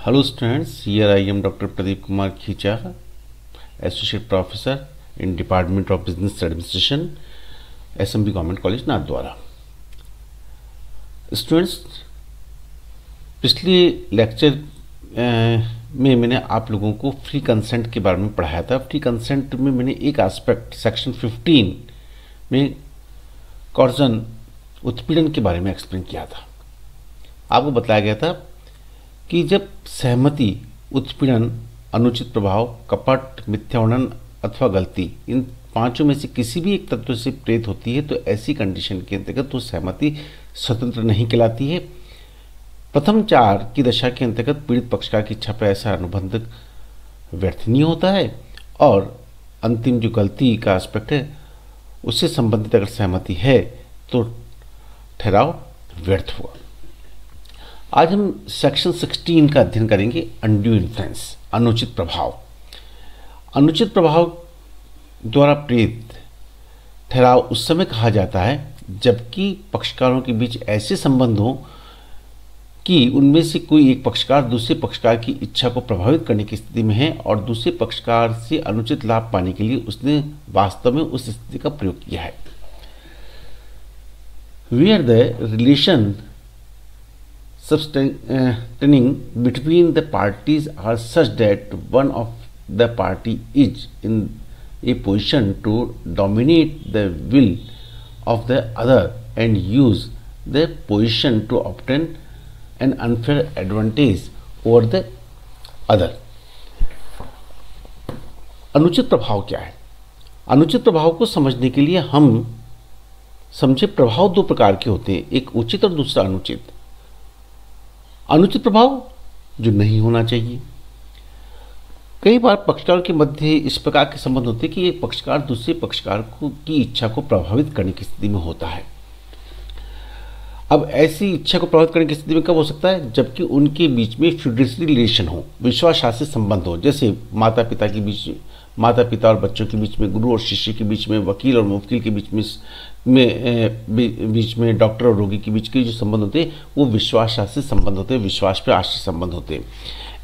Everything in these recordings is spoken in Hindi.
Hello students, here I am Dr. Pradeep Kumar Khicha, Associate Professor in Department of Business Administration, SMB Government College Nathdwara. Students, पिछले लेक्चर में मैंने आप लोगों को फ्री कंसेंट के बारे में पढ़ाया था। फ्री कंसेंट में मैंने एक एस्पेक्ट सेक्शन 15 में कॉर्जन उत्पीड़न के बारे में एक्सप्लेन किया था। आपको बताया गया था कि जब सहमति, उत्पीड़न, अनुचित प्रभाव, कपट, मिथ्यावर्णन अथवा गलती इन पांचों में से किसी भी एक तत्व से प्रेरित होती है तो ऐसी कंडीशन के अंतर्गत तो सहमति स्वतंत्र नहीं कहलाती है। प्रथम चार की दशा के अंतर्गत पीड़ित पक्षकार की इच्छा पर ऐसा अनुबंध व्यर्थ नहीं होता है और अंतिम जो गलती का एस्पेक्ट है उससे संबंधित अगर सहमति है तो ठहराव व्यर्थ हुआ। आज हम सेक्शन 16 का अध्ययन करेंगे। अनड्यू इन्फ्लुएंस, अनुचित प्रभाव। अनुचित प्रभाव द्वारा प्रेरित ठहराव उस समय कहा जाता है जबकि पक्षकारों के बीच ऐसे संबंध हों कि उनमें से कोई एक पक्षकार दूसरे पक्षकार की इच्छा को प्रभावित करने की स्थिति में है और दूसरे पक्षकार से अनुचित लाभ पाने के लिए उसने वास्तव में उस स्थिति का प्रयोग किया है। Where the relation subtending between the parties are such that one of the party is in a position to dominate the will of the other and use the position to obtain an unfair advantage over the other। अनुचित प्रभाव क्या है? अनुचित प्रभाव को समझने के लिए हम समझे प्रभाव दो प्रकार के होते हैं, एक उचित और दूसरा अनुचित। अनुचित प्रभाव जो नहीं होना चाहिए। कई बार पक्षकारों के मध्य इस प्रकार के संबंध होते हैं कि एक पक्षकार दूसरे पक्षकार की इच्छा को प्रभावित करने की स्थिति में होता है। अब ऐसी इच्छा को प्रभावित करने की स्थिति में कब हो सकता है? जबकि उनके बीच में फ्यूडेटरी रिलेशन हो, विश्वास आश्रित संबंध हो, जैसे माता पिता और बच्चों के बीच में, गुरु और शिष्य के बीच में, वकील और मुवक्किल के बीच में डॉक्टर और रोगी के बीच के जो संबंध होते हैं वो विश्वास आश्रित संबंध होते हैं, विश्वास पर आश्रित संबंध होते हैं।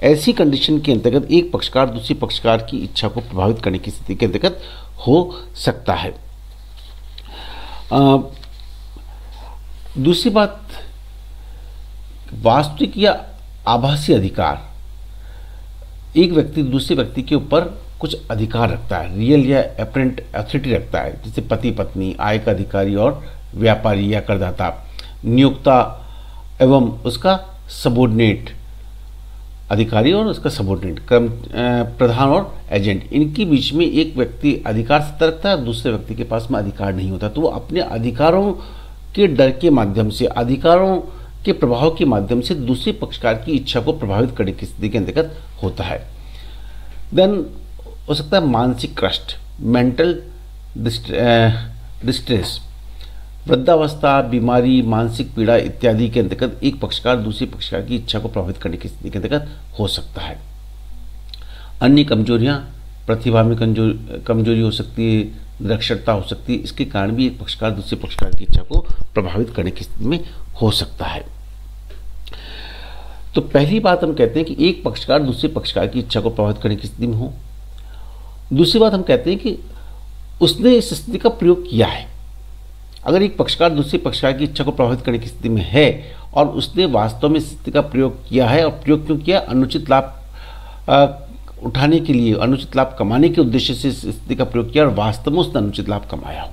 ऐसी कंडीशन के अंतर्गत एक पक्षकार दूसरे पक्षकार की इच्छा को प्रभावित करने की स्थिति के अंतर्गत हो सकता है। दूसरी बात, वास्तविक या आभासी अधिकार। एक व्यक्ति दूसरे व्यक्ति के ऊपर कुछ अधिकार रखता है, रियल या एपरेंट अथॉरिटी रखता है, जैसे पति पत्नी, आय का अधिकारी और व्यापारी या करदाता, नियोक्ता एवं उसका सबोर्डिनेट, अधिकारी और उसका सबोर्डिनेट, प्रधान और एजेंट। इनके बीच में एक व्यक्ति अधिकार सत्ता रखता है, दूसरे व्यक्ति के पास में अधिकार नहीं होता, तो वो अपने अधिकारों के डर के माध्यम से, अधिकारों के प्रभाव के माध्यम से दूसरे पक्षकार की इच्छा को प्रभावित करने की स्थिति के अंतर्गत होता है। देन हो सकता है मानसिक कष्ट, मेंटल डिस्ट्रेस, वृद्धावस्था, बीमारी, मानसिक पीड़ा इत्यादि के अंतर्गत एक पक्षकार दूसरे पक्षकार की इच्छा को प्रभावित करने की स्थिति के अंतर्गत हो सकता है। अन्य कमजोरियां, प्रतिभा में कमजोरी हो सकती है, निरक्षरता हो सकती है, इसके कारण भी एक पक्षकार दूसरे पक्षकार की इच्छा को प्रभावित करने की स्थिति में हो सकता है। तो पहली बात हम कहते हैं कि एक पक्षकार दूसरे पक्षकार की इच्छा को प्रभावित करने की स्थिति में हो। दूसरी बात हम कहते हैं कि उसने इस स्थिति का प्रयोग किया है। अगर एक पक्षकार दूसरे पक्षकार की इच्छा को प्रभावित करने की स्थिति में है और उसने वास्तव में इस स्थिति का प्रयोग किया है, और प्रयोग क्यों किया? अनुचित लाभ उठाने के लिए, अनुचित लाभ कमाने के उद्देश्य से इस स्थिति का प्रयोग किया और वास्तव में उसने अनुचित लाभ कमाया हो।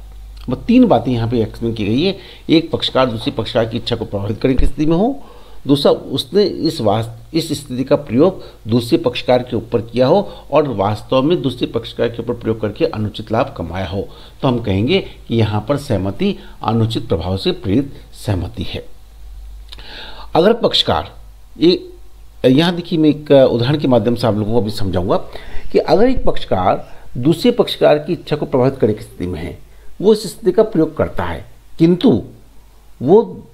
वो तीन बातें यहाँ पे एक्सप्लेन की गई है। एक पक्षकार दूसरे पक्षकार की इच्छा को प्रभावित करने की स्थिति में हो, दूसरा उसने इस स्थिति का प्रयोग दूसरे पक्षकार के ऊपर किया हो और वास्तव में दूसरे पक्षकार के ऊपर प्रयोग करके अनुचित लाभ कमाया हो, तो हम कहेंगे कि यहाँ पर सहमति अनुचित प्रभाव से प्रेरित सहमति है। अगर पक्षकार, यहाँ देखिए मैं एक उदाहरण के माध्यम से आप लोगों को अभी समझाऊंगा कि अगर एक पक्षकार दूसरे पक्षकार की इच्छा को प्रभावित करने की स्थिति में है, वो इस स्थिति का प्रयोग करता है, किंतु वो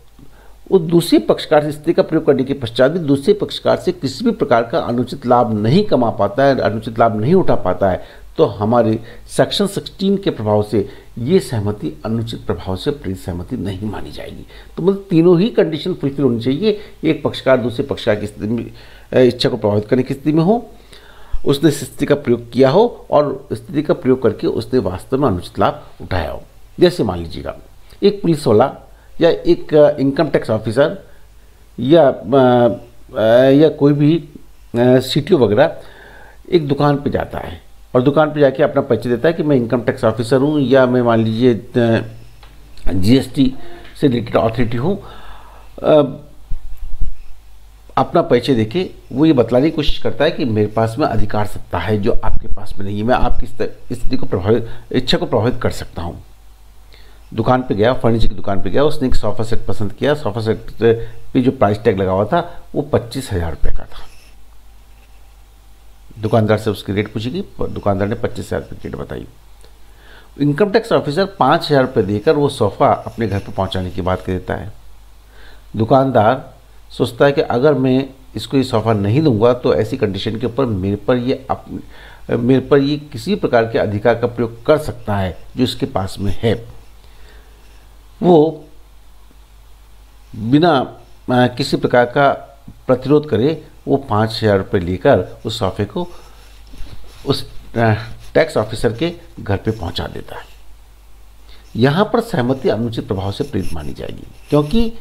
दूसरे पक्षकार से स्थिति का प्रयोग करने के पश्चात भी दूसरे पक्षकार से किसी भी प्रकार का अनुचित लाभ नहीं कमा पाता है, अनुचित लाभ नहीं उठा पाता है, तो हमारे सेक्शन 16 के प्रभाव से ये सहमति अनुचित प्रभाव से प्रेरित सहमति नहीं मानी जाएगी। तो मतलब तीनों ही कंडीशन फुलफिल होनी चाहिए। एक पक्षकार दूसरे पक्षकार की स्थिति में इच्छा को प्रभावित करने की स्थिति में हो, उसने स्थिति का प्रयोग किया हो और स्थिति का प्रयोग करके उसने वास्तव में अनुचित लाभ उठाया हो। जैसे मान लीजिएगा एक पुलिस वाला या एक इनकम टैक्स ऑफिसर या कोई भी सीटीओ वगैरह एक दुकान पे जाता है और दुकान पे जाके अपना परिचय देता है कि मैं इनकम टैक्स ऑफिसर हूँ या मैं मान लीजिए जीएसटी से रिलेटेड अथॉरिटी हूँ। अपना परिचय देके वो ये बतलाने की कोशिश करता है कि मेरे पास में अधिकार सत्ता है जो आपके पास में नहीं है, मैं आपकी स्थिति को इच्छा को प्रभावित कर सकता हूँ। दुकान पे गया, फर्नीचर की दुकान पे गया, उसने एक सोफ़ा सेट पसंद किया। सोफ़ा सेट पे जो प्राइस टैग लगा हुआ था वो 25,000 रुपये का था। दुकानदार से उसकी रेट पूछी गई, दुकानदार ने 25,000 रुपये की रेट बताई। इनकम टैक्स ऑफिसर 5,000 रुपये देकर वो सोफ़ा अपने घर पर पहुंचाने की बात कर देता है। दुकानदार सोचता है कि अगर मैं इसको ये सोफ़ा नहीं दूंगा तो ऐसी कंडीशन के ऊपर मेरे पर ये किसी प्रकार के अधिकार का प्रयोग कर सकता है जो इसके पास में है। वो बिना किसी प्रकार का प्रतिरोध करे वो 5,000 रुपये लेकर उस सोफे को उस टैक्स ऑफिसर के घर पे पहुंचा देता है। यहाँ पर सहमति अनुचित प्रभाव से प्रेरित मानी जाएगी, क्योंकि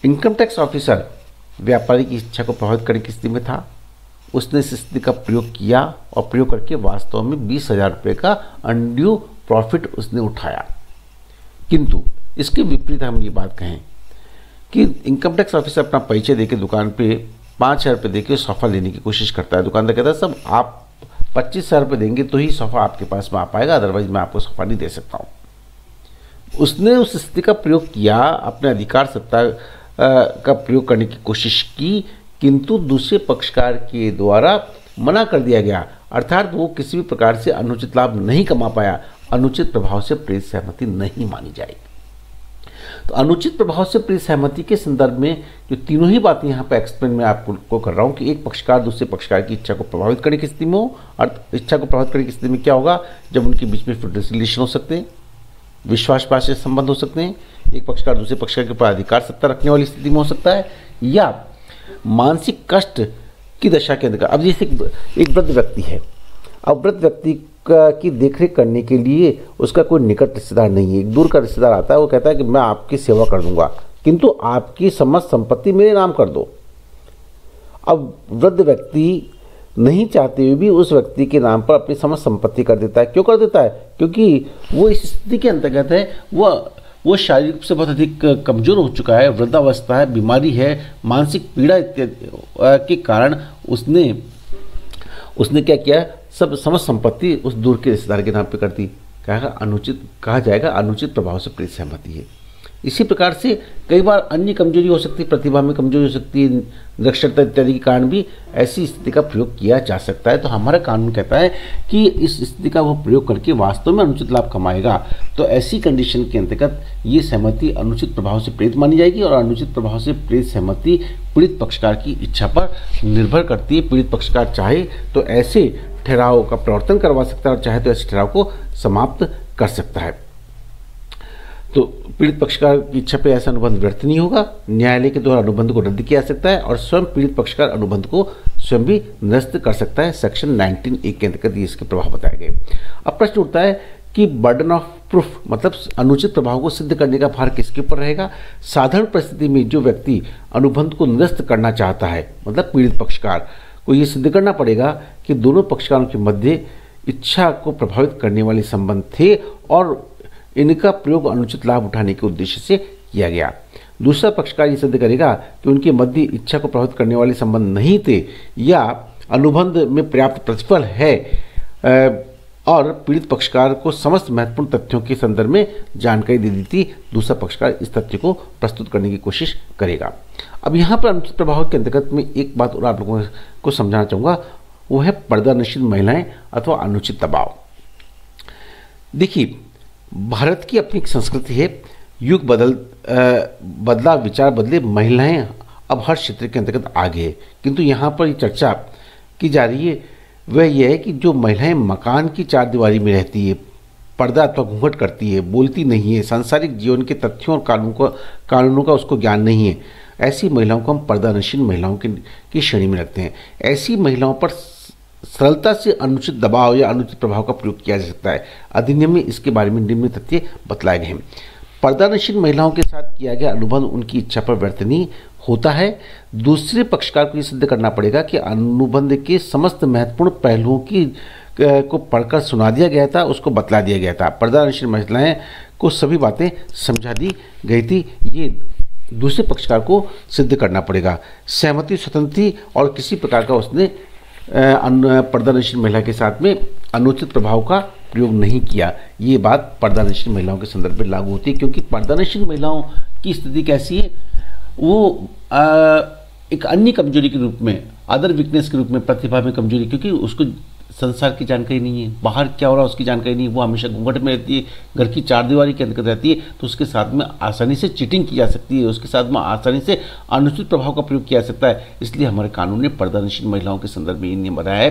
इनकम टैक्स ऑफिसर व्यापारी की इच्छा को प्रभावित करने की स्थिति में था। उसने इस स्थिति का प्रयोग किया और प्रयोग करके वास्तव में 20,000 रुपये का अनड्यू प्रॉफिट उसने उठाया। किंतु इसके विपरीत हम ये बात कहें कि इनकम टैक्स ऑफिसर अपना परिचय देकर दुकान पे 5,000 रुपये देकर सोफ़ा लेने की कोशिश करता है। दुकानदार कहता है सब आप 25,000 रुपये देंगे तो ही सोफ़ा आपके पास में आ पाएगा, अदरवाइज मैं आपको सोफ़ा नहीं दे सकता हूँ। उसने उस स्थिति का प्रयोग किया, अपने अधिकार सत्ता का प्रयोग करने की कोशिश की, किंतु दूसरे पक्षकार के द्वारा मना कर दिया गया, अर्थात वो किसी भी प्रकार से अनुचित लाभ नहीं कमा पाया। अनुचित प्रभाव से प्रेरित सहमति नहीं मानी जाएगी। तो अनुचित प्रभाव से प्रेरित सहमति के संदर्भ में जो तीनों ही बातें यहाँ पर एक्सप्लेन मैं आपको कर रहा हूँ कि एक पक्षकार दूसरे पक्षकार की इच्छा को प्रभावित करने की स्थिति में हो, और इच्छा को प्रभावित करने की स्थिति में क्या होगा, जब उनके बीच में फिडेलिटी रिलेशन हो सकते हैं, विश्वासपात संबंध हो सकते हैं, एक पक्षकार दूसरे पक्षकार के ऊपर अधिकार सत्ता रखने वाली स्थिति में हो सकता है, या मानसिक कष्ट की दशा के अंदर। अब जैसे एक वृद्ध व्यक्ति है, अब वृद्ध व्यक्ति की देखरेख करने के लिए उसका कोई निकट रिश्तेदार नहीं है, एक दूर का रिश्तेदार आता है, वो कहता है कि मैं आपकी सेवा कर दूंगा किंतु आपकी समस्त संपत्ति मेरे नाम कर दो। अब वृद्ध व्यक्ति नहीं चाहते हुए भी उस व्यक्ति के नाम पर अपनी समस्त संपत्ति कर देता है। क्यों कर देता है? क्योंकि वो इस स्थिति के अंतर्गत है, वो शारीरिक रूप से बहुत अधिक कमज़ोर हो चुका है, वृद्धावस्था है, बीमारी है, मानसिक पीड़ा इत्यादि के कारण उसने क्या किया, सब समस्त संपत्ति उस दूर के रिश्तेदार के नाम पे कर दी। कहा जाएगा अनुचित प्रभाव से प्रेरित सहमति है। इसी प्रकार से कई बार अन्य कमजोरी हो सकती है, प्रतिभा में कमजोरी हो सकती है, निरक्षरता इत्यादि के कारण भी ऐसी स्थिति का प्रयोग किया जा सकता है। तो हमारा कानून कहता है कि इस स्थिति का वो प्रयोग करके वास्तव में अनुचित लाभ कमाएगा, तो ऐसी कंडीशन के अंतर्गत ये सहमति अनुचित प्रभाव से प्रेरित मानी जाएगी। और अनुचित प्रभाव से प्रेरित सहमति पीड़ित पक्षकार की इच्छा पर निर्भर करती है। पीड़ित पक्षकार चाहे तो ऐसे ठहराव का प्रवर्तन करवा सकता है और चाहे तो ऐसे ठहराव को समाप्त कर सकता है। तो पीड़ित पक्षकार की इच्छा पे ऐसा अनुबंध व्यर्थ नहीं होगा, न्यायालय के द्वारा अनुबंध को रद्द किया जा सकता है और स्वयं पीड़ित पक्षकार अनुबंध को स्वयं भी निरस्त कर सकता है। सेक्शन 19A के अंतर्गत इसके प्रभाव बताए गए। अब प्रश्न उठता है कि बर्डन ऑफ प्रूफ मतलब अनुचित प्रभाव को सिद्ध करने का भार किसके ऊपर रहेगा। साधारण परिस्थिति में जो व्यक्ति अनुबंध को निरस्त करना चाहता है, मतलब पीड़ित पक्षकार को ये सिद्ध करना पड़ेगा कि दोनों पक्षकारों के मध्य इच्छा को प्रभावित करने वाले संबंध थे और इनका प्रयोग अनुचित लाभ उठाने के उद्देश्य से किया गया। दूसरा पक्षकार ये सिद्ध करेगा कि उनके मध्य इच्छा को प्रभावित करने वाले संबंध नहीं थे या अनुबंध में पर्याप्त प्रतिफल है और पीड़ित पक्षकार को समस्त महत्वपूर्ण तथ्यों के संदर्भ में जानकारी दे दी थी। दूसरा पक्षकार इस तथ्य को प्रस्तुत करने की कोशिश करेगा। अब यहाँ पर अनुचित प्रभाव के अंतर्गत में एक बात और आप लोगों को समझाना चाहूँगा, वो है पर्दानशील महिलाएं अथवा अनुचित दबाव। देखिए, भारत की अपनी एक संस्कृति है, युग बदला, विचार बदले, महिलाएं अब हर क्षेत्र के अंतर्गत आगे है। किंतु यहाँ पर ये चर्चा की जा रही है वह यह है कि जो महिलाएं मकान की चारदीवारी में रहती है, पर्दा अथवा घूंघट करती है, बोलती नहीं है, सांसारिक जीवन के तथ्यों और कानूनों का उसको ज्ञान नहीं है, ऐसी महिलाओं को हम पर्दानशीन महिलाओं की श्रेणी में रखते हैं। ऐसी महिलाओं पर सरलता से अनुचित दबाव या अनुचित प्रभाव का प्रयोग किया जा सकता है। अधिनियम में इसके बारे में निम्न तथ्य बतलाए गए हैं। पर्दानशीन महिलाओं के साथ किया गया अनुबंध उनकी इच्छा पर वर्तनीय होता है। दूसरे पक्षकार को यह सिद्ध करना पड़ेगा कि अनुबंध के समस्त महत्वपूर्ण पहलुओं को पढ़कर सुना दिया गया था, उसको बतला दिया गया था। पर्दानशीन महिलाएं को सभी बातें समझा दी गई थी, ये दूसरे पक्षकार को सिद्ध करना पड़ेगा। सहमति स्वतंत्र थी और किसी प्रकार का उसने पर्दानशीन महिला के साथ में अनुचित प्रभाव का प्रयोग नहीं किया। ये बात पर्दानशीन महिलाओं के संदर्भ में लागू होती है, क्योंकि पर्दानशीन महिलाओं की स्थिति कैसी है, वो एक अन्य कमजोरी के रूप में, अदर वीकनेस के रूप में, प्रतिभा में कमजोरी, क्योंकि उसको संसार की जानकारी नहीं है, बाहर क्या हो रहा है उसकी जानकारी नहीं है, वो हमेशा घूंघट में रहती है, घर की चारदीवारी के अंतर्गत रहती है, तो उसके साथ में आसानी से चीटिंग की जा सकती है, उसके साथ में आसानी से अनुचित प्रभाव का प्रयोग किया जा सकता है। इसलिए हमारे कानून ने पर्दानशीन महिलाओं के संदर्भ में ये नियम बनाया है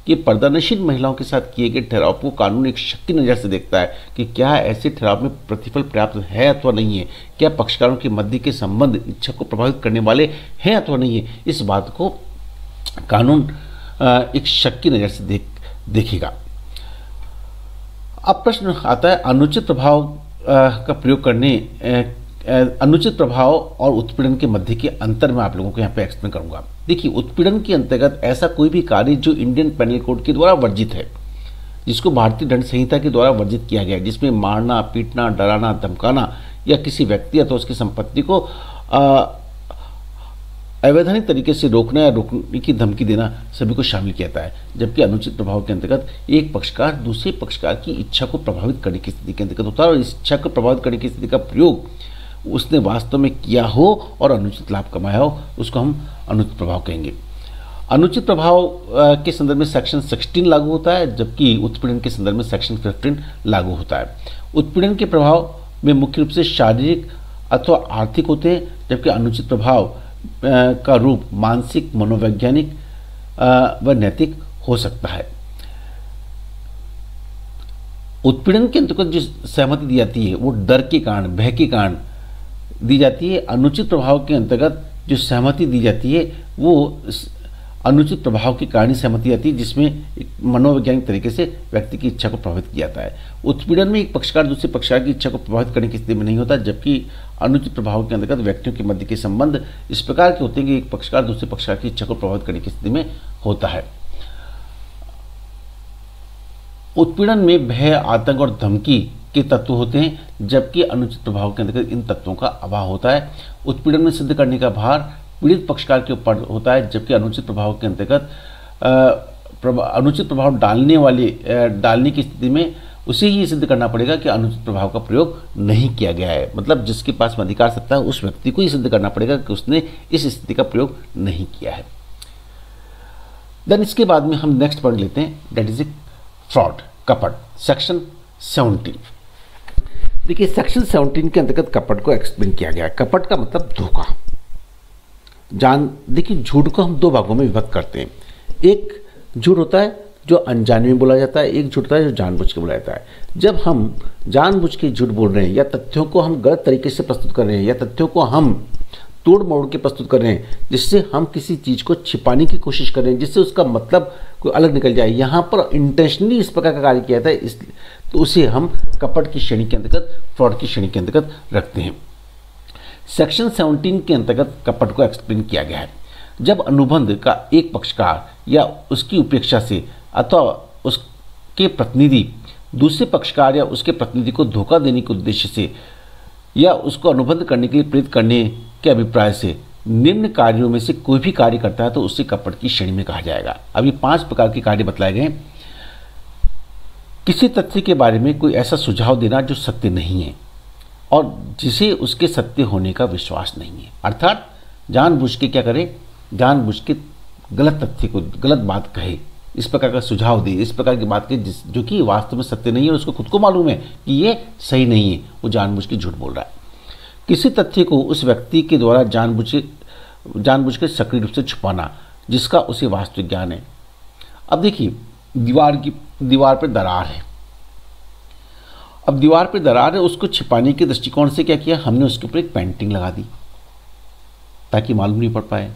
कि पर्दानशीन महिलाओं के साथ किए गए ठहराव को कानून एक शक की नज़र से देखता है कि क्या ऐसे ठहराव में प्रतिफल पर्याप्त है अथवा नहीं है, क्या पक्षकारों के मध्य के संबंध इच्छा को प्रभावित करने वाले हैं अथवा नहीं है। इस बात को कानून एक शक की नज़र से देखेगा। अब प्रश्न आता है अनुचित प्रभाव का प्रयोग करने, अनुचित प्रभाव और उत्पीड़न के मध्य के अंतर में आप लोगों को यहाँ पे एक्सप्लेन करूंगा। देखिए, उत्पीड़न के अंतर्गत ऐसा कोई भी कार्य जो इंडियन पेनल कोड के द्वारा वर्जित है, जिसको भारतीय दंड संहिता के द्वारा वर्जित किया गया है, जिसमें मारना, पीटना, डराना, धमकाना या किसी व्यक्ति अथवा उसकी संपत्ति को अवैधानिक तरीके से रोकना या रोकने की धमकी देना सभी को शामिल किया जाता है। जबकि अनुचित प्रभाव के अंतर्गत एक पक्षकार दूसरे पक्षकार की इच्छा को प्रभावित करने की स्थिति के अंतर्गत होता है, और इस इच्छा को प्रभावित करने की स्थिति का प्रयोग उसने वास्तव में किया हो और अनुचित लाभ कमाया हो, उसको हम अनुचित प्रभाव कहेंगे। अनुचित प्रभाव के संदर्भ में सेक्शन 16 लागू होता है, जबकि उत्पीड़न के संदर्भ में सेक्शन 15 लागू होता है। उत्पीड़न के प्रभाव में मुख्य रूप से शारीरिक अथवा आर्थिक होते हैं, जबकि अनुचित प्रभाव का रूप मानसिक, मनोवैज्ञानिक व नैतिक हो सकता है। उत्पीड़न के अंतर्गत जो सहमति दी जाती है वो डर के कारण, भय के कारण दी जाती है। अनुचित प्रभाव के अंतर्गत जो सहमति दी जाती है वो अनुचित प्रभाव के कारण ही सहमति आती है, जिसमें एक मनोवैज्ञानिक तरीके से व्यक्ति की इच्छा को प्रभावित किया जाता है। उत्पीड़न में एक पक्षकार दूसरे पक्षकार की इच्छा को प्रभावित करने की स्थिति में नहीं होता, जबकि अनुचित प्रभाव के अंतर्गत व्यक्तियों के मध्य के संबंध इस प्रकार के होते हैं कि एक पक्षकार दूसरे पक्षकार की इच्छा को प्रभावित करने की स्थिति में होता है। उत्पीड़न में भय, आतंक और धमकी के तत्व होते हैं, जबकि अनुचित प्रभाव के अंतर्गत इन तत्वों का अभाव होता है। उत्पीड़न में सिद्ध करने का भार पीड़ित पक्षकार के ऊपर होता है, जबकि अनुचित प्रभाव के अंतर्गत अनुचित प्रभाव डालने की स्थिति में उसे ये सिद्ध करना पड़ेगा कि अनुचित प्रभाव का प्रयोग नहीं किया गया है। मतलब जिसके पास में अधिकार सत्ता है उस व्यक्ति को ये सिद्ध करना पड़ेगा कि उसने इस स्थिति का प्रयोग नहीं किया है। देन इसके बाद में हम नेक्स्ट पॉइंट लेते हैं, दैट इज ए फ्रॉड, कपट, सेक्शन 17। देखिए, सेक्शन 17 के अंतर्गत कपट को एक्सप्लेन किया गया है। कपट का मतलब धोखा। देखिए, झूठ को हम दो भागों में विभक्त करते हैं। एक झूठ होता है जो अनजाने में बोला जाता है, एक झूठ होता है जो जानबूझ के बोला जाता है। जब हम जानबूझ के झूठ बोल रहे हैं या तथ्यों को हम गलत तरीके से प्रस्तुत कर रहे हैं या तथ्यों को हम तोड़ मोड़ के प्रस्तुत कर रहे हैं, जिससे हम किसी चीज़ को छिपाने की कोशिश कर रहे हैं, जिससे उसका मतलब कोई अलग निकल जाए, यहाँ पर इंटेंशनली इस प्रकार का कार्य किया जाता है, तो उसे हम कपट की श्रेणी के अंतर्गत, फ्रॉड की श्रेणी के अंतर्गत रखते हैं। सेक्शन 17 के अंतर्गत कपट को एक्सप्लेन किया गया है। जब अनुबंध का एक पक्षकार या उसकी उपेक्षा से अथवा उसके प्रतिनिधि दूसरे पक्षकार या उसके प्रतिनिधि को धोखा देने के उद्देश्य से या उसको अनुबंध करने के लिए प्रेरित करने के अभिप्राय से निम्न कार्यों में से कोई भी कार्य करता है तो उसे कपट की श्रेणी में कहा जाएगा। अब ये 5 प्रकार के कार्य बतलाए गए। किसी तथ्य के बारे में कोई ऐसा सुझाव देना जो सत्य नहीं है और जिसे उसके सत्य होने का विश्वास नहीं है, अर्थात जानबूझ के क्या करे, जानबूझ के गलत तथ्य को, गलत बात कहे, इस प्रकार का सुझाव दे, इस प्रकार की बात कहे जो कि वास्तव में सत्य नहीं है और उसको खुद को मालूम है कि ये सही नहीं है, वो जानबूझ के झूठ बोल रहा है। किसी तथ्य को उस व्यक्ति के द्वारा जानबूझ के सक्रिय रूप से छुपाना जिसका उसे वास्तविक ज्ञान है। अब देखिए दीवार पे दरार है। अब दीवार पे दरार है, उसको छिपाने के दृष्टिकोण से क्या किया हमने, उसके ऊपर एक पेंटिंग लगा दी ताकि मालूम नहीं पड़ पाए।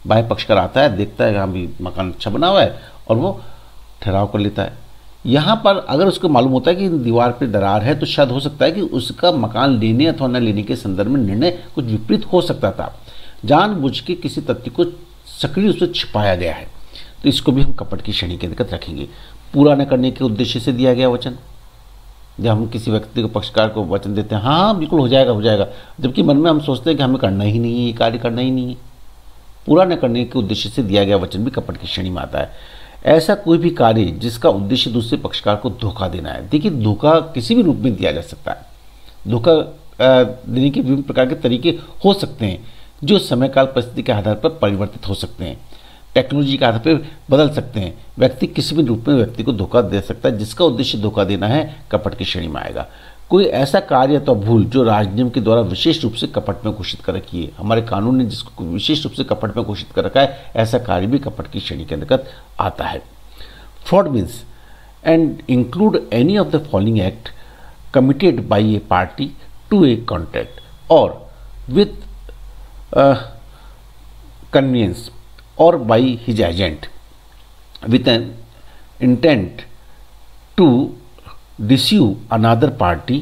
बाएं पक्षकार आता है, देखता है हाँ भी मकान अच्छा बना हुआ है और वो ठहराव कर लेता है। यहाँ पर अगर उसको मालूम होता है कि दीवार पे दरार है तो शायद हो सकता है कि उसका मकान लेने अथवा न लेने के संदर्भ में निर्णय कुछ विपरीत हो सकता था। जानबूझ के किसी तथ्य को सक्रिय रूप से छिपाया गया है, तो इसको भी हम कपट की श्रेणी के अंतर्गत रखेंगे। पूरा न करने के उद्देश्य से दिया गया वचन, जब हम किसी व्यक्ति को पक्षकार को वचन देते हैं हाँ बिल्कुल हो जाएगा, जबकि मन में हम सोचते हैं कि हमें करना ही नहीं है, ये कार्य करना ही नहीं है। पूरा न करने के उद्देश्य से दिया गया वचन भी कपट की श्रेणी में आता है। ऐसा कोई भी कार्य जिसका उद्देश्य दूसरे पक्षकार को धोखा देना है। देखिए धोखा किसी भी रूप में दिया जा सकता है। धोखा देने के विभिन्न प्रकार के तरीके हो सकते हैं जो समय काल परिस्थिति के आधार पर परिवर्तित हो सकते हैं, टेक्नोलॉजी के आधार पर बदल सकते हैं। व्यक्ति किसी भी रूप में व्यक्ति को धोखा दे सकता है, जिसका उद्देश्य धोखा देना है कपट की श्रेणी में आएगा। कोई ऐसा कार्य अथवा भूल जो राजनियम के द्वारा विशेष रूप से कपट में घोषित कर रखी है, हमारे कानून ने जिसको विशेष रूप से कपट में घोषित कर रखा है, ऐसा कार्य भी कपट की श्रेणी के अंतर्गत आता है। Fraud means and include any of the following act committed by a party to a contract और with convenience or by his agent with an intent to deceive another party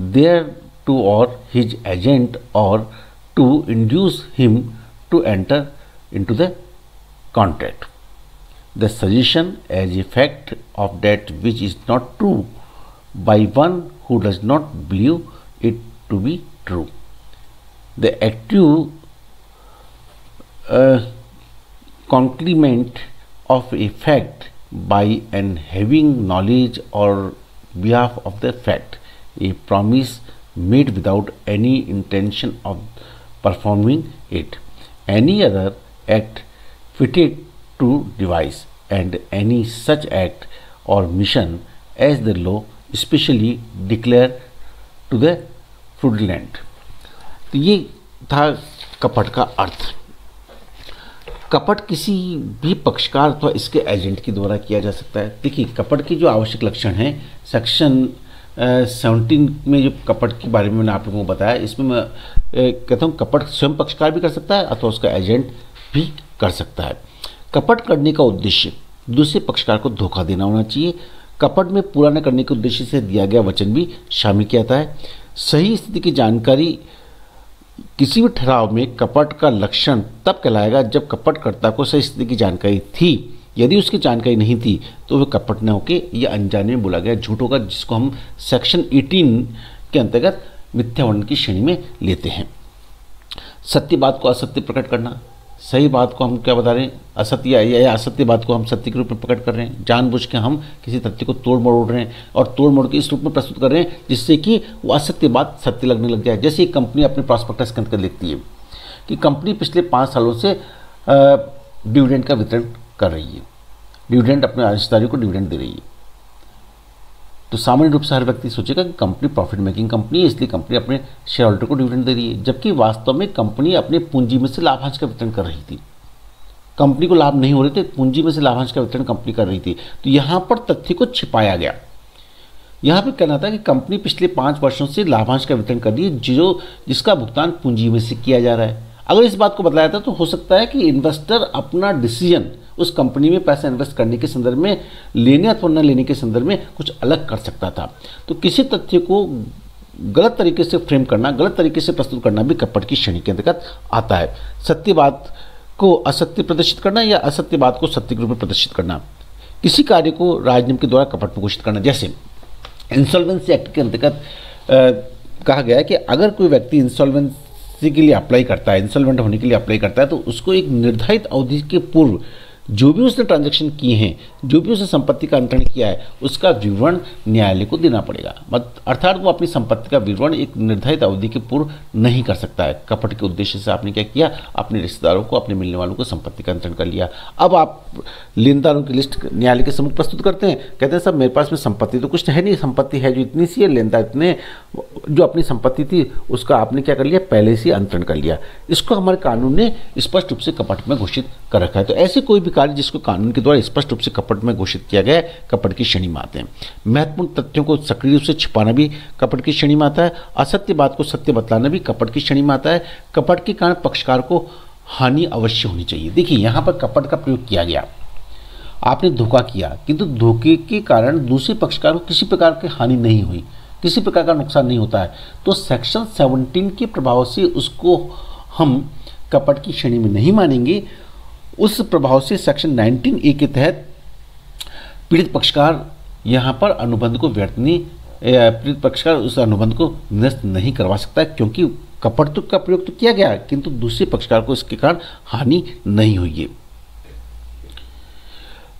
thereto, or his agent, or to induce him to enter into the contract. The suggestion as a fact of that which is not true by one who does not believe it to be true. The active complement of a fact by an having knowledge or behalf of the fact, a promise made without any intention of performing it, any other act fitted to devise, and any such act or mission as the law specially declare to the fraudulent। तो ये था कपट का अर्थ। कपट किसी भी पक्षकार अथवा इसके एजेंट के द्वारा किया जा सकता है। देखिए कपट के जो आवश्यक लक्षण हैं, सेक्शन 17 में जो कपट के बारे में मैंने आप लोगों को बताया, इसमें मैं कहता हूँ कपट स्वयं पक्षकार भी कर सकता है अथवा उसका एजेंट भी कर सकता है। कपट करने का उद्देश्य दूसरे पक्षकार को धोखा देना होना चाहिए। कपट में पूरा न करने के उद्देश्य से दिया गया वचन भी शामिल किया जाता है। सही स्थिति की जानकारी किसी भी ठहराव में कपट का लक्षण तब कहलाएगा जब कपटकर्ता को सही स्थिति की जानकारी थी। यदि उसकी जानकारी नहीं थी तो वह कपट न होकर यह अनजाने में बोला गया झूठ होगा, जिसको हम सेक्शन 18 के अंतर्गत मिथ्या वर्णन की श्रेणी में लेते हैं। सत्य बात को असत्य प्रकट करना, सही बात को हम क्या बता रहे हैं असत्य, या असत्य बात को हम सत्य के रूप में प्रकट कर रहे हैं। जानबूझ के हम किसी तथ्य को तोड़ मरोड़ रहे हैं और तोड़ मोड़ के इस रूप में प्रस्तुत कर रहे हैं जिससे कि वो असत्य बात सत्य लगने लग जाए। जैसे एक कंपनी अपने प्रॉस्पेक्टस के अंतर्गत लिखती है कि कंपनी पिछले 5 सालों से डिविडेंड का वितरण कर रही है, डिविडेंड अपने अंशधारियों को डिविडेंड दे रही है, तो सामान्य रूप से हर व्यक्ति सोचेगा कि कंपनी प्रॉफिट मेकिंग कंपनी है, इसलिए कंपनी अपने शेयर होल्डर को डिविडेंड दे रही है, जबकि वास्तव में कंपनी अपने पूंजी में से लाभांश का वितरण कर रही थी। कंपनी को लाभ नहीं हो रहे थे, पूंजी में से लाभांश का वितरण कंपनी कर रही थी। तो यहाँ पर तथ्य को छिपाया गया। यहाँ पे कहना था कि कंपनी पिछले 5 वर्षों से लाभांश का वितरण कर रही है जिसका भुगतान पूंजी में से किया जा रहा है। अगर इस बात को बताया था तो हो सकता है कि इन्वेस्टर अपना डिसीजन उस कंपनी में पैसा इन्वेस्ट करने के संदर्भ में, लेने अथवा न लेने के संदर्भ में कुछ अलग कर सकता था। तो किसी तथ्य को गलत तरीके से फ्रेम करना, गलत तरीके से प्रस्तुत करना भी कपट की श्रेणी के अंतर्गत आता है। सत्य बात को असत्य प्रदर्शित करना या असत्य बात को सत्य के रूप में प्रदर्शित करना, किसी कार्य को राजनियम के द्वारा कपट में घोषित करना। जैसे इंसॉल्वेंसी एक्ट के अंतर्गत कहा गया है कि अगर कोई व्यक्ति इंसॉल्वेंसी के लिए अप्लाई करता है, इंसॉल्वेंट होने के लिए अप्लाई करता है, तो उसको एक निर्धारित अवधि के पूर्व जो भी उसने ट्रांजैक्शन किए हैं, जो भी उसने संपत्ति का अंतरण किया है, उसका विवरण न्यायालय को देना पड़ेगा। अर्थात वो अपनी संपत्ति का विवरण एक निर्धारित अवधि के पूर्व नहीं कर सकता है। कपट के उद्देश्य से आपने क्या किया, अपने रिश्तेदारों को, अपने मिलने वालों को संपत्ति का अंतरण कर लिया। अब आप लेनदारों की लिस्ट न्यायालय के सम्मुख प्रस्तुत करते हैं, कहते हैं सब मेरे पास में संपत्ति तो कुछ है नहीं, संपत्ति है जो इतनी सी है, लेनदार इतने, जो अपनी संपत्ति थी उसका आपने क्या कर लिया, पहले से अंतरण कर लिया। इसको हमारे कानून ने स्पष्ट रूप से कपट में घोषित कर रखा है। तो ऐसे कोई भी कार्य जिसको कानून के द्वारा स्पष्ट रूप से कपट में घोषित किया गया है, कपट की श्रेणी में आते हैं। महत्वपूर्ण तथ्यों को सक्रिय रूप से छिपाना भी कपट की श्रेणी में आता है। असत्य बात को सत्य बतलाना भी कपट की श्रेणी में आता है। कपट के कारण पक्षकार को हानि अवश्य होनी चाहिए। देखिए यहाँ पर कपट का प्रयोग किया गया, आपने धोखा किया किंतु धोखे के कारण दूसरे पक्षकार को किसी प्रकार की हानि नहीं हुई, किसी प्रकार का नुकसान नहीं होता है, तो सेक्शन 17 के प्रभाव से उसको हम कपट की श्रेणी में नहीं मानेंगे। उस प्रभाव से सेक्शन 19A के तहत पीड़ित पक्षकार यहाँ पर अनुबंध को व्यर्थ नहीं, पीड़ित पक्षकार उस अनुबंध को निरस्त नहीं करवा सकता, क्योंकि कपट तो का प्रयोग तो किया गया किंतु दूसरे पक्षकार को इसके कारण हानि नहीं हुई है।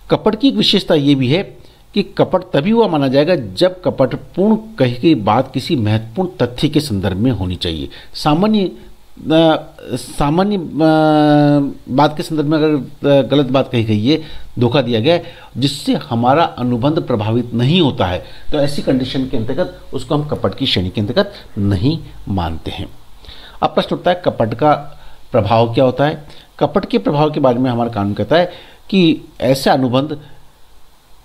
कपट की एक विशेषता ये भी है कि कपट तभी हुआ माना जाएगा जब कपटपूर्ण कही गई बात किसी महत्वपूर्ण तथ्य के संदर्भ में होनी चाहिए। सामान्य बात के संदर्भ में अगर गलत बात कही गई है, धोखा दिया गया है जिससे हमारा अनुबंध प्रभावित नहीं होता है, तो ऐसी कंडीशन के अंतर्गत उसको हम कपट की श्रेणी के अंतर्गत नहीं मानते हैं। अब प्रश्न उठता है कपट का प्रभाव क्या होता है। कपट के प्रभाव के बारे में हमारा कानून कहता है कि ऐसा अनुबंध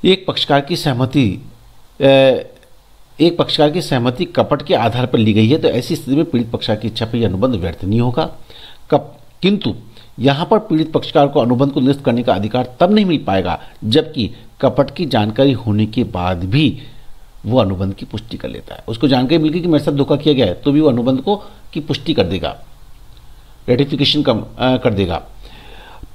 एक पक्षकार की सहमति कपट के आधार पर ली गई है, तो ऐसी स्थिति में पीड़ित पक्षकार की इच्छा पर यह अनुबंध व्यर्थ नहीं होगा। किंतु यहाँ पर पीड़ित पक्षकार को अनुबंध को निरस्त करने का अधिकार तब नहीं मिल पाएगा जबकि कपट की जानकारी होने के बाद भी वो अनुबंध की पुष्टि कर लेता है। उसको जानकारी मिल गई कि मेरे साथ धोखा किया गया है, तो भी वो अनुबंध को की पुष्टि कर देगा, रेटिफिकेशन कर देगा।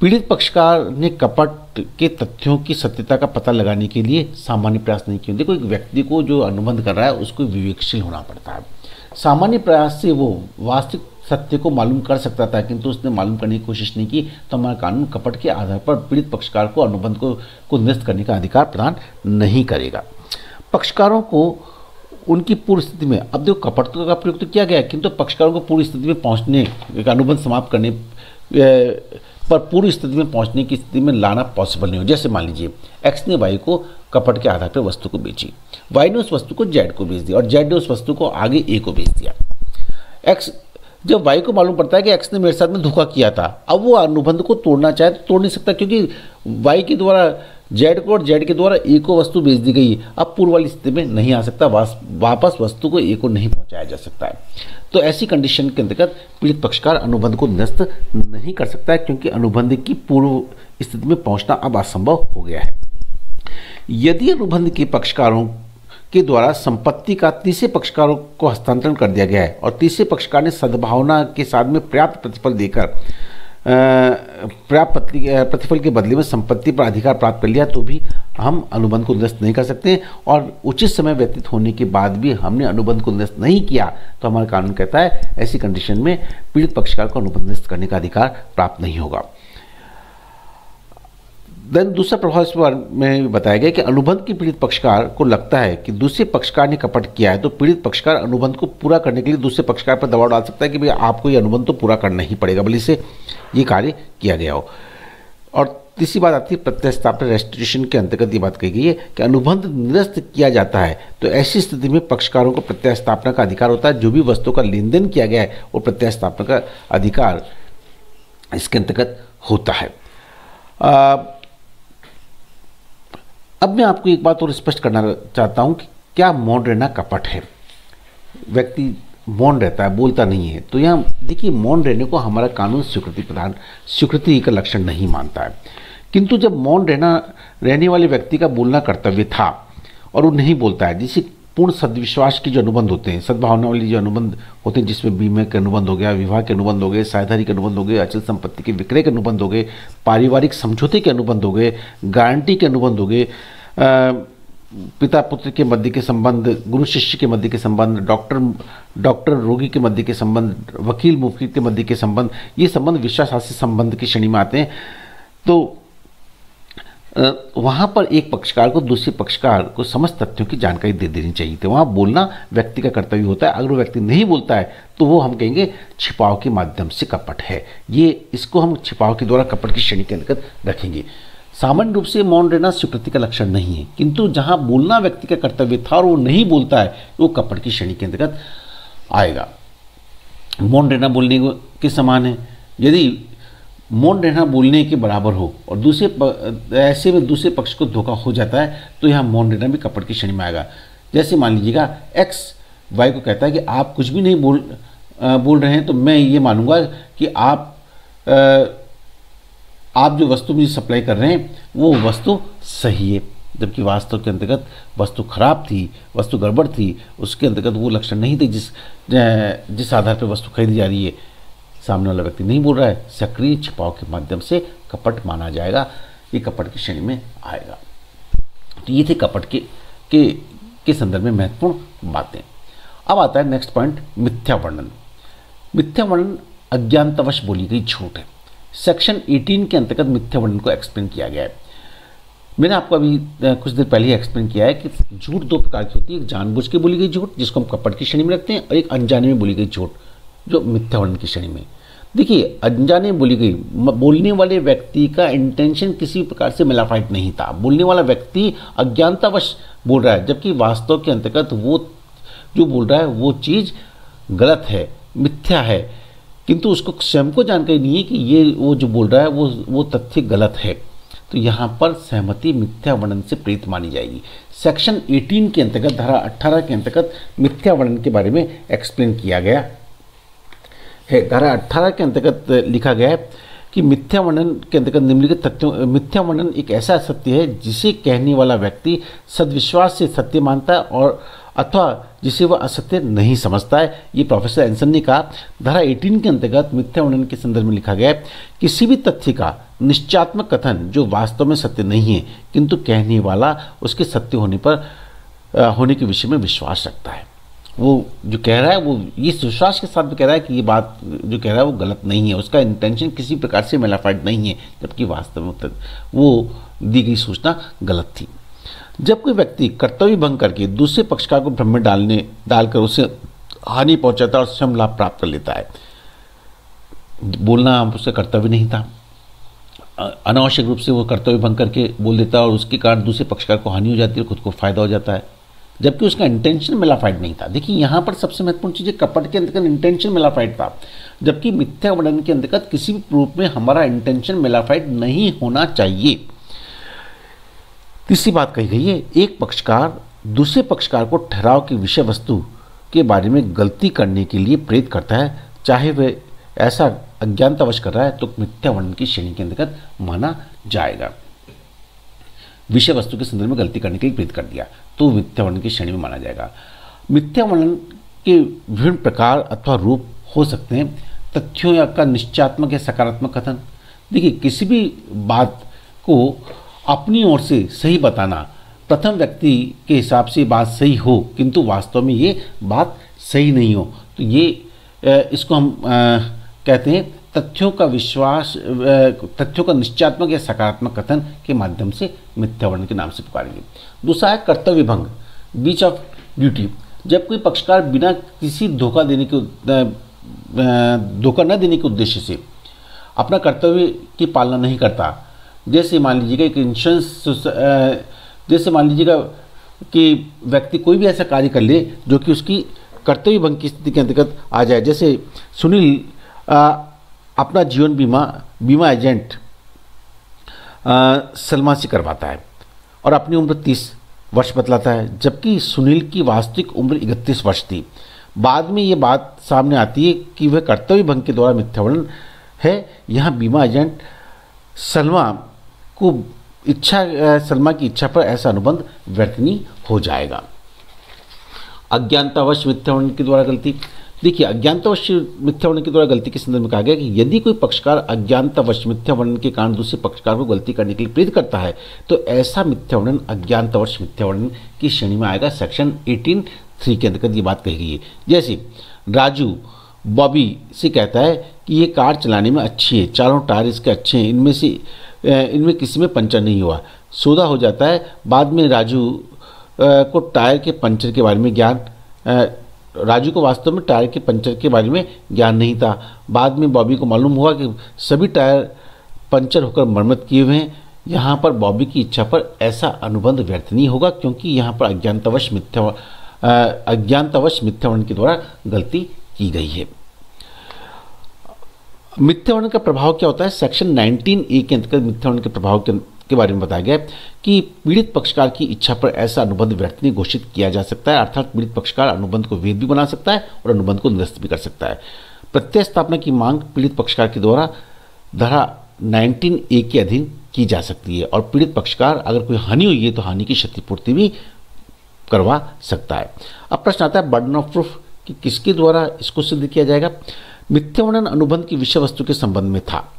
पीड़ित पक्षकार ने कपट के तथ्यों की सत्यता का पता लगाने के लिए सामान्य प्रयास नहीं किए। देखो, एक व्यक्ति को जो अनुबंध कर रहा है उसको विवेकशील होना पड़ता है। सामान्य प्रयास से वो वास्तविक सत्य को मालूम कर सकता था किंतु उसने मालूम करने की कोशिश नहीं की, तो हमारा कानून कपट के आधार पर पीड़ित पक्षकार को अनुबंध को निरस्त करने का अधिकार प्रदान नहीं करेगा। पक्षकारों को उनकी पूर्व स्थिति में, अब देखो कपट का प्रयोग तो किया गया किंतु पक्षकारों को पूर्व स्थिति में पहुंचने, अनुबंध समाप्त करने पर पूर्व स्थिति में पहुंचने की स्थिति में लाना पॉसिबल नहीं हो। जैसे मान लीजिए एक्स ने वाई को कपट के आधार पर वस्तु को बेची, वाई ने उस वस्तु को जेड को बेच दिया और जेड ने उस वस्तु को आगे ए को बेच दिया। एक्स, जब वाई को मालूम पड़ता है कि एक्स ने मेरे साथ में धोखा किया था, अब वो अनुबंध को तोड़ना चाहे तो तोड़ नहीं सकता, क्योंकि वाई के द्वारा जेड को और जेड के द्वारा ए को वस्तु बेच दी गई, अब पूर्व वाली स्थिति में नहीं आ सकता, वापस वस्तु को ए को नहीं पहुंचाया जा सकता है। तो ऐसी कंडीशन के अंतर्गत पीड़ित पक्षकार अनुबंध को निरस्त नहीं कर सकता है, क्योंकि अनुबंध की पूर्व स्थिति में पहुंचना अब असंभव हो गया है। यदि अनुबंध के पक्षकारों के द्वारा संपत्ति का तीसरे पक्षकारों को हस्तांतरण कर दिया गया है और तीसरे पक्षकार ने सद्भावना के साथ में पर्याप्त प्रतिफल देकर पर्याप्त प्रतिफल के बदले में संपत्ति पर अधिकार प्राप्त कर लिया, तो भी हम अनुबंध को निरस्त नहीं कर सकते। और उचित समय व्यतीत होने के बाद भी हमने अनुबंध को निरस्त नहीं किया, तो हमारा कानून कहता है ऐसी कंडीशन में पीड़ित पक्षकार को अनुबंध निरस्त करने का अधिकार प्राप्त नहीं होगा। देन दूसरा प्रभाव इस बार में बताया गया कि अनुबंध के पीड़ित पक्षकार को लगता है कि दूसरे पक्षकार ने कपट किया है, तो पीड़ित पक्षकार अनुबंध को पूरा करने के लिए दूसरे पक्षकार पर दबाव डाल सकता है कि भाई आपको ये अनुबंध तो पूरा करना ही पड़ेगा, भले से ये कार्य किया गया हो। और तीसरी बात आती है प्रत्यस्थापना रेस्टिट्यूशन के अंतर्गत ये बात कही गई है कि अनुबंध निरस्त किया जाता है तो ऐसी स्थिति में पक्षकारों को प्रत्यस्थापना का अधिकार होता है। जो भी वस्तु का लेन देन किया गया है वो प्रत्यस्थापना का अधिकार इसके अंतर्गत होता है। अब मैं आपको एक बात और स्पष्ट करना चाहता हूं कि क्या मौन रहना कपट है। व्यक्ति मौन रहता है, बोलता नहीं है, तो यहाँ देखिए मौन रहने को हमारा कानून स्वीकृति का लक्षण नहीं मानता है। किंतु जब मौन रहने वाले व्यक्ति का बोलना कर्तव्य था और वो नहीं बोलता है, जिसे पूर्ण सद्विश्वास के जो अनुबंध होते हैं, सद्भावना वाले जो अनुबंध होते हैं, जिसमें बीमे के अनुबंध हो गया, विवाह के अनुबंध हो गए, साझेदारी के अनुबंध हो गए, अचल संपत्ति के विक्रय के अनुबंध हो गए, पारिवारिक समझौते के अनुबंध हो गए, गारंटी के अनुबंध हो गए, पिता पुत्र के मध्य के संबंध, गुरु शिष्य के मध्य के संबंध, डॉक्टर रोगी के मध्य के संबंध, वकील मुवक्किल के मध्य के संबंध, ये संबंध विश्वासासी संबंध की श्रेणी में आते हैं। तो वहाँ पर एक पक्षकार को दूसरे पक्षकार को समस्त तथ्यों की जानकारी दे देनी चाहिए थी। वहाँ बोलना व्यक्ति का कर्तव्य होता है। अगर वो व्यक्ति नहीं बोलता है तो वो हम कहेंगे छिपाव के माध्यम से कपट है। इसको हम छिपाव के द्वारा कपट की श्रेणी के अंतर्गत रखेंगे। सामान्य रूप से मौन रहना स्वीकृति का लक्षण नहीं है, किंतु जहाँ बोलना व्यक्ति का कर्तव्य था और वो नहीं बोलता है वो कपट की श्रेणी के अंतर्गत आएगा। मौन रहना बोलने के समान है। यदि मौन रहना बोलने के बराबर हो और ऐसे में दूसरे पक्ष को धोखा हो जाता है तो यहाँ मौन रहना भी कपट की श्रेणी में आएगा। जैसे मान लीजिएगा एक्स वाई को कहता है कि आप कुछ भी नहीं बोल रहे हैं तो मैं ये मानूंगा कि आप जो वस्तु मुझे सप्लाई कर रहे हैं वो वस्तु सही है, जबकि वास्तव के अंतर्गत वस्तु खराब थी, वस्तु गड़बड़ थी, उसके अंतर्गत वो लक्षण नहीं थे जिस आधार पर वस्तु खरीदी जा रही है। सामने वाला व्यक्ति नहीं बोल रहा है, सक्रिय छिपाव के माध्यम से कपट माना जाएगा, ये कपट की श्रेणी में आएगा। तो ये थे कपट के संदर्भ में महत्वपूर्ण बातें। अब आता है नेक्स्ट पॉइंट, मिथ्या वर्णन। मिथ्या वर्णन अज्ञानतावश बोली गई झूठ है। सेक्शन 18 के अंतर्गत मिथ्या वर्णन को एक्सप्लेन किया गया है। मैंने आपको अभी कुछ देर पहले ही एक्सप्लेन किया है कि झूठ दो प्रकार की होती है, एक जानबूझ के बोली गई झूठ जिसको हम कपट की श्रेणी में रखते हैं, और एक अनजाने में बोली गई झूठ जो मिथ्या वर्णन की श्रेणी में। देखिए, अनजाने बोली गई, बोलने वाले व्यक्ति का इंटेंशन किसी प्रकार से मिलाफाइट नहीं था, बोलने वाला व्यक्ति अज्ञानतावश बोल रहा है, जबकि वास्तव के अंतर्गत वो जो बोल रहा है वो चीज़ गलत है, मिथ्या है, किंतु उसको स्वयं को जानकारी नहीं है कि ये वो जो बोल रहा है वो तथ्य गलत है। तो यहाँ पर सहमति मिथ्या वर्णन से प्रेरित मानी जाएगी। सेक्शन 18 के अंतर्गत धारा 18 के अंतर्गत मिथ्या वर्णन के बारे में एक्सप्लेन किया गया है। धारा 18 के अंतर्गत लिखा गया है कि मिथ्या वर्णन के अंतर्गत निम्नलिखित तथ्यों, मिथ्या वर्णन एक ऐसा सत्य है जिसे कहने वाला व्यक्ति सद्विश्वास से सत्य मानता है और अथवा जिसे वह असत्य नहीं समझता है। ये प्रोफेसर एंसन ने कहा। धारा 18 के अंतर्गत मिथ्या वर्णन के संदर्भ में लिखा गया है, किसी भी तथ्य का निश्चयात्मक कथन जो वास्तव में सत्य नहीं है किंतु कहने वाला उसके सत्य होने के विषय में विश्वास रखता है। वो जो कह रहा है वो इस विश्वास के साथ भी कह रहा है कि ये बात जो कह रहा है वो गलत नहीं है, उसका इंटेंशन किसी प्रकार से मेलाफाइड नहीं है, जबकि वास्तव में वो दी गई सूचना गलत थी। जब कोई व्यक्ति कर्तव्य भंग करके दूसरे पक्षकार को भ्रम में डालकर उसे हानि पहुंचाता है और स्वयं लाभ प्राप्त कर लेता है, बोलना उसका कर्तव्य नहीं था, अनावश्यक रूप से वो कर्तव्य भंग करके बोल देता है और उसके कारण दूसरे पक्षकार को हानि हो जाती है, खुद को फायदा हो जाता है, जबकि उसका इंटेंशन मेलाफाइड नहीं था। देखिए, यहाँ पर सबसे महत्वपूर्ण चीज़ है, कपट के अंतर्गत इंटेंशन मेलाफाइड था, जबकि मिथ्या वर्णन के अंतर्गत किसी भी रूप में हमारा इंटेंशन मेलाफाइड नहीं होना चाहिए। तीसरी बात कही गई है, एक पक्षकार दूसरे पक्षकार को ठहराव की विषय वस्तु के बारे में गलती करने के लिए प्रेरित करता है, चाहे वह ऐसा अज्ञानतावश कर रहा है तो मिथ्या वर्णन की श्रेणी के अंतर्गत माना जाएगा। विषय वस्तु के संदर्भ में गलती करने के लिए प्रेरित कर दिया तो मिथ्या वर्णन की श्रेणी में माना जाएगा। मिथ्या वर्णन के विभिन्न प्रकार अथवा रूप हो सकते हैं। तथ्यों या का निश्चयात्मक या सकारात्मक कथन। देखिए, किसी भी बात को अपनी ओर से सही बताना, प्रथम व्यक्ति के हिसाब से बात सही हो किंतु वास्तव में ये बात सही नहीं हो, तो ये इसको हम कहते हैं तथ्यों का निश्चयात्मक या सकारात्मक कथन के माध्यम से मिथ्या वर्णन के नाम से पुकारेंगे। दूसरा है कर्तव्य भंग, ब्रीच ऑफ ड्यूटी। जब कोई पक्षकार बिना किसी धोखा न देने के उद्देश्य से अपना कर्तव्य की पालना नहीं करता, जैसे मान लीजिएगा एक इंश्योरेंस, जैसे मान लीजिएगा कि व्यक्ति कोई भी ऐसा कार्य कर ले जो कि उसकी कर्तव्य भंग की स्थिति के अंतर्गत आ जाए। जैसे सुनील अपना जीवन बीमा एजेंट सलमा से करवाता है और अपनी उम्र 30 वर्ष बतलाता है, जबकि सुनील की वास्तविक उम्र 31 वर्ष थी। बाद में ये बात सामने आती है कि वह कर्तव्य भंग के द्वारा मिथ्या वर्णन है। यहाँ बीमा एजेंट सलमा की इच्छा पर ऐसा अनुबंध व्यर्थनी हो जाएगा। अज्ञानतावश मिथ्या वर्णन के द्वारा गलती। देखिए, अज्ञानतावश मिथ्या वर्णन के द्वारा गलती के संदर्भ में कहा गया कि यदि कोई पक्षकार अज्ञानतावश मिथ्या वर्णन के कारण दूसरे पक्षकार को गलती करने के लिए प्रेरित करता है तो ऐसा मिथ्या वर्णन अज्ञानतावश मिथ्या वर्णन की श्रेणी में आएगा। सेक्शन 18(3) के अंतर्गत ये बात कही गई है। जैसे राजू बॉबी से कहता है कि ये कार चलाने में अच्छी है, चारों टायर इसके अच्छे हैं, इनमें किसी में पंचर नहीं हुआ। सौदा हो जाता है। बाद में राजू को टायर के पंचर के बारे में राजू को वास्तव में टायर के पंचर के बारे में ज्ञान नहीं था। बाद में बॉबी को मालूम हुआ कि सभी टायर पंचर होकर मरम्मत किए हुए हैं। यहाँ पर बॉबी की इच्छा पर ऐसा अनुबंध व्यर्थ नहीं होगा, क्योंकि यहाँ पर अज्ञानतावश मिथ्या वर्णन के द्वारा गलती की गई है। मिथ्या वर्णन का प्रभाव क्या होता है? सेक्शन 19A के अंतर्गत मिथ्या वर्णन के प्रभाव के बारे में बताया गया है कि पीड़ित पक्षकार की इच्छा पर ऐसा अनुबंध व्यर्थ नहीं घोषित किया जा सकता है, अर्थात पीड़ित पक्षकार अनुबंध को वैध भी बना सकता है और अनुबंध को निरस्त भी कर सकता है। प्रत्यय स्थापना की मांग पीड़ित पक्षकार के द्वारा धारा 19A के अधीन की जा सकती है और पीड़ित पक्षकार अगर कोई हानि हुई है तो हानि की क्षतिपूर्ति भी करवा सकता है। अब प्रश्न आता है बर्डन ऑफ प्रूफ कि किसके द्वारा इसको सिद्ध किया जाएगा। मिथ्या वर्णन अनुबंध की विषय वस्तु के संबंध में था।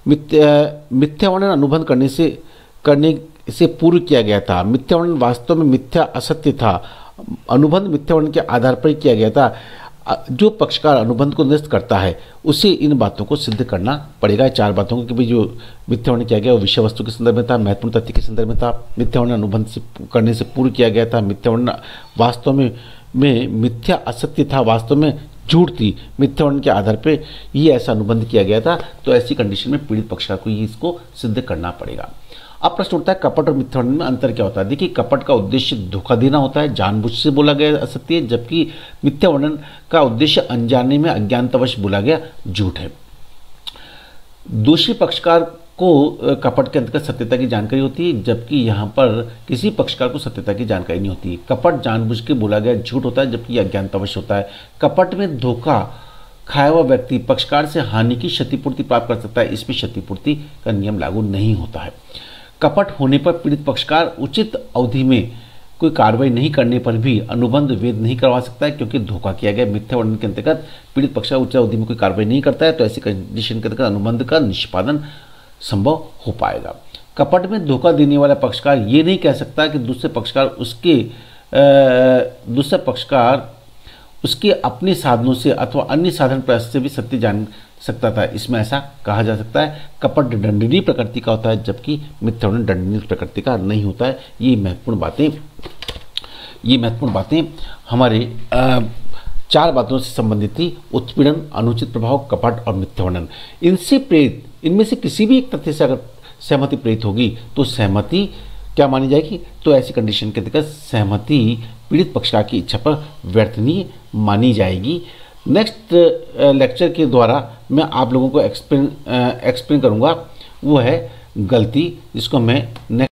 मिथ्या वर्णन अनुबंध करने से पूर्व किया गया था। मिथ्या वर्णन वास्तव में मिथ्या असत्य था। अनुबंध मिथ्या वर्णन के आधार पर किया गया था। जो पक्षकार अनुबंध को निरस्त करता है उसे इन बातों को सिद्ध करना पड़ेगा, 4 बातों को, कि भाई जो मिथ्या वर्णन किया गया वो विषय वस्तु के संदर्भ में था, महत्वपूर्ण तथ्य के संदर्भ में था, मिथ्या वर्णन अनुबंध से करने से पूर्व किया गया था, मिथ्या वर्णन वास्तव में मिथ्या असत्य था, वास्तव में झूठ थी, मिथ्या वर्णन के आधार पर ये ऐसा अनुबंध किया गया था। तो ऐसी कंडीशन में पीड़ित पक्षकार को ये इसको सिद्ध करना पड़ेगा। अब प्रश्न उठता है कपट और मिथ्या वर्णन में अंतर क्या होता है। देखिए, कपट का उद्देश्य धोखा देना होता है, जानबूझ से बोला गया असत्य, जबकि मिथ्या वर्णन का उद्देश्य अनजाने में अज्ञानतावश बोला गया झूठ है। दोषी पक्षकार को कपट के अंतर्गत सत्यता की जानकारी होती है, जबकि यहाँ पर किसी पक्षकार को सत्यता की जानकारी नहीं होती। कपट जानबूझ के बोला गया झूठ होता है, जबकि अज्ञानतावश होता है। कपट में धोखा खाया हुआ व्यक्ति पक्षकार से हानि की क्षतिपूर्ति प्राप्त कर सकता है, इसमें क्षतिपूर्ति का नियम लागू नहीं होता है। कपट होने पर पीड़ित पक्षकार उचित अवधि में कोई कार्रवाई नहीं करने पर भी अनुबंध वैध नहीं करवा सकता है, क्योंकि धोखा किया गया। मिथ्या वर्णन के अंतर्गत पीड़ित पक्षकार उचित अवधि में कोई कार्रवाई नहीं करता है, तो ऐसी कंडीशन के अंतर्गत अनुबंध का निष्पादन संभव हो पाएगा। कपट में धोखा देने वाला पक्षकार ये नहीं कह सकता कि दूसरे पक्षकार उसके अपने साधनों से अथवा अन्य साधन प्रयास से भी सत्य जान सकता था, इसमें ऐसा कहा जा सकता है। कपट दंडनीय प्रकृति का होता है, जबकि मिथ्या वर्णन दंडनीय प्रकृति का नहीं होता है। ये महत्वपूर्ण बातें हमारे 4 बातों से संबंधित थी। उत्पीड़न, अनुचित प्रभाव, कपट और मिथ्या वर्णन। इनमें से किसी भी एक तथ्य से अगर सहमति प्रेरित होगी तो सहमति क्या मानी जाएगी? तो ऐसी कंडीशन के तहत सहमति पीड़ित पक्षकार की इच्छा पर व्यर्थ नहीं मानी जाएगी। नेक्स्ट लेक्चर के द्वारा मैं आप लोगों को एक्सप्लेन करूँगा, वो है गलती, जिसको मैं नेक्स्ट